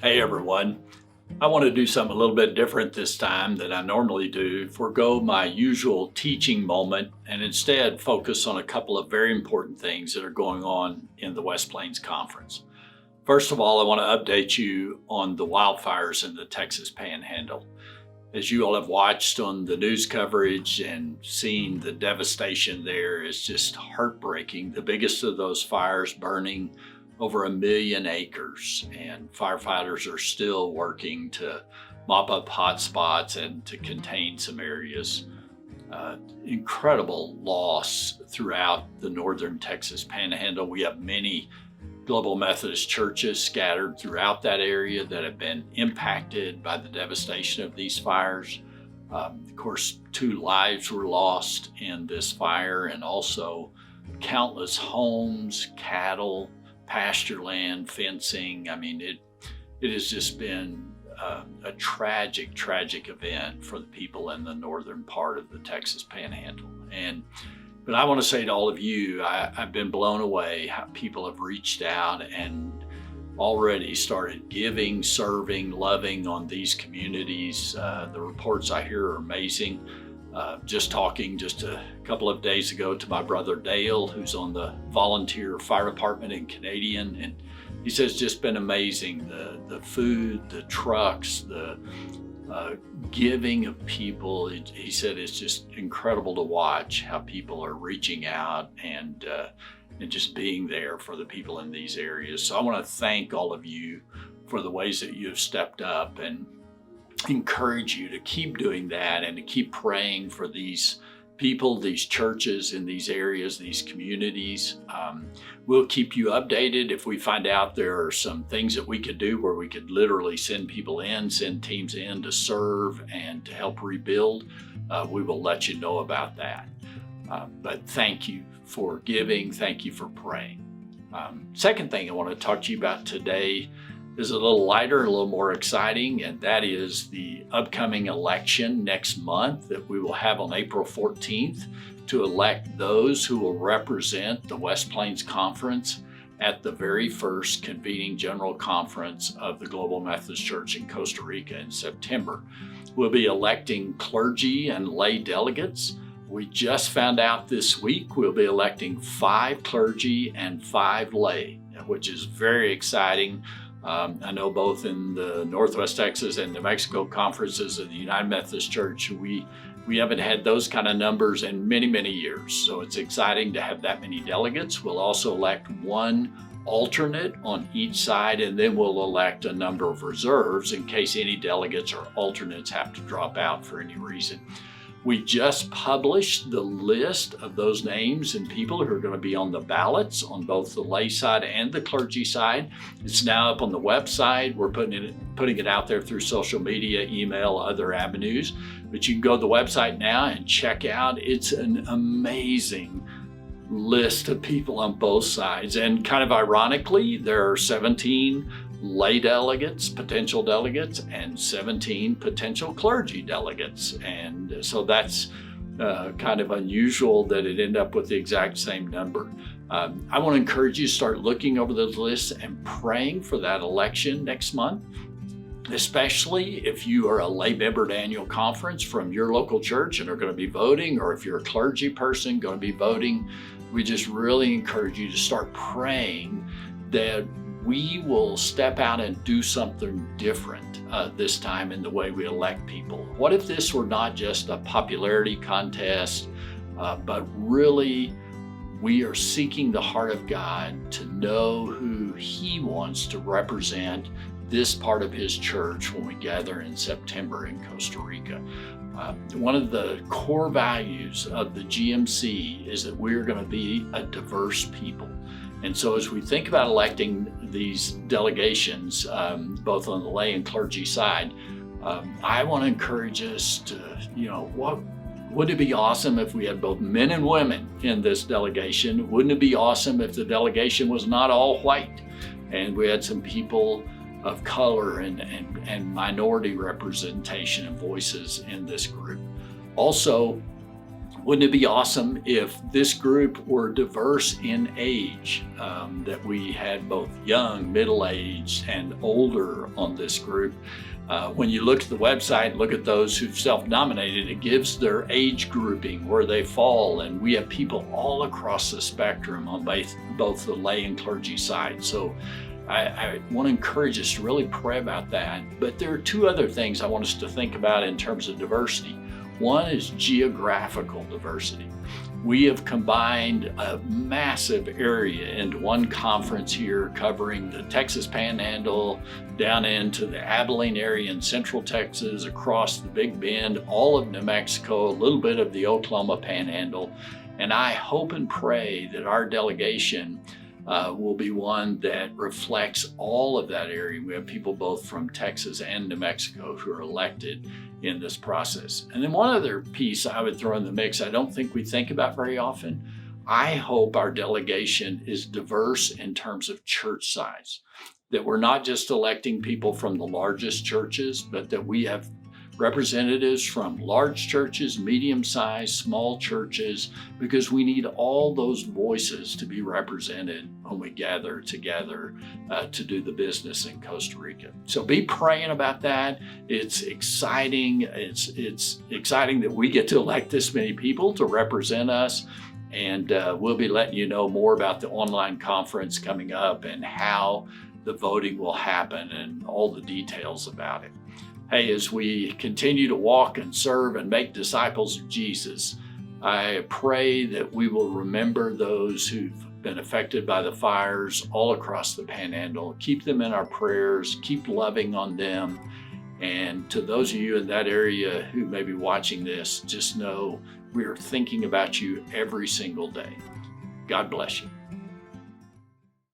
Hey everyone, I want to do something a little bit different this time than I normally do, forego my usual teaching moment and instead focus on a couple of very important things that are going on in the West Plains Conference. First of all, I want to update you on the wildfires in the Texas Panhandle. As you all have watched on the news coverage and seen the devastation there, is just heartbreaking. The biggest of those fires burning over 1 million acres, and firefighters are still working to mop up hot spots and to contain some areas. Incredible loss throughout the northern Texas Panhandle. We have many Global Methodist churches scattered throughout that area that have been impacted by the devastation of these fires. Of course, 2 lives were lost in this fire, and also countless homes, cattle, pasture land, fencing. I mean, it has just been a tragic event for the people in the northern part of the Texas Panhandle. But I want to say to all of you, I've been blown away how people have reached out and already started giving, serving, loving on these communities. The reports I hear are amazing. Just talking a couple of days ago to my brother Dale, who's on the volunteer fire department in Canadian, and he says it's just been amazing. The food, the trucks, the giving of people. He said it's just incredible to watch how people are reaching out and just being there for the people in these areas. So I want to thank all of you for the ways that you have stepped up, and encourage you to keep doing that and to keep praying for these people, these churches in these areas, these communities. We'll keep you updated if we find out there are some things that we could do where we could literally send people in, send teams in to serve and to help rebuild. We will let you know about that. But thank you for giving. Thank you for praying. Second thing I want to talk to you about today is a little lighter, a little more exciting, and that is the upcoming election next month that we will have on April 14th to elect those who will represent the West Plains Conference at the very first convening general conference of the Global Methodist Church in Costa Rica in September. We'll be electing clergy and lay delegates. We just found out this week we'll be electing 5 clergy and 5 lay, which is very exciting. I know both in the Northwest Texas and New Mexico conferences of the United Methodist Church, we haven't had those kind of numbers in many years. So it's exciting to have that many delegates. We'll also elect 1 alternate on each side, and then we'll elect a number of reserves in case any delegates or alternates have to drop out for any reason. We just published the list of those names and people who are going to be on the ballots on both the lay side and the clergy side. It's now up on the website. We're putting it out there through social media, email, other avenues. But you can go to the website now and check out. It's an amazing list of people on both sides. And kind of ironically, there are 17 lay delegates, potential delegates, and 17 potential clergy delegates. And so that's kind of unusual that it ended up with the exact same number. I want to encourage you to start looking over those lists and praying for that election next month, especially if you are a lay member at annual conference from your local church and are going to be voting, or if you're a clergy person going to be voting. We just really encourage you to start praying that we will step out and do something different this time in the way we elect people. What if this were not just a popularity contest, but really we are seeking the heart of God to know who He wants to represent this part of His church when we gather in September in Costa Rica. One of the core values of the GMC is that we're going to be a diverse people. And so as we think about electing these delegations, both on the lay and clergy side, I want to encourage us to, wouldn't it be awesome if we had both men and women in this delegation? Wouldn't it be awesome if the delegation was not all white and we had some people of color and minority representation and voices in this group? Also, Wouldn't it be awesome if this group were diverse in age, that we had both young, middle-aged, and older on this group? When you look at the website, look at those who've self-nominated, it gives their age grouping, where they fall, and we have people all across the spectrum on both the lay and clergy side. So I want to encourage us to really pray about that. But there are two other things I want us to think about in terms of diversity. One is geographical diversity. We have combined a massive area into one conference here, covering the Texas Panhandle, down into the Abilene area in Central Texas, across the Big Bend, all of New Mexico, a little bit of the Oklahoma Panhandle. And I hope and pray that our delegation will be one that reflects all of that area. We have people both from Texas and New Mexico who are elected in this process. And then one other piece I would throw in the mix I don't think we think about very often. I hope our delegation is diverse in terms of church size, that we're not just electing people from the largest churches, but that we have representatives from large churches, medium-sized, small churches, because we need all those voices to be represented when we gather together to do the business in Costa Rica. So be praying about that. It's exciting. It's exciting that we get to elect this many people to represent us. And we'll be letting you know more about the online conference coming up and how the voting will happen and all the details about it. Hey, as we continue to walk and serve and make disciples of Jesus, I pray that we will remember those who've been affected by the fires all across the Panhandle. Keep them in our prayers, keep loving on them. And to those of you in that area who may be watching this, just know we are thinking about you every single day. God bless you.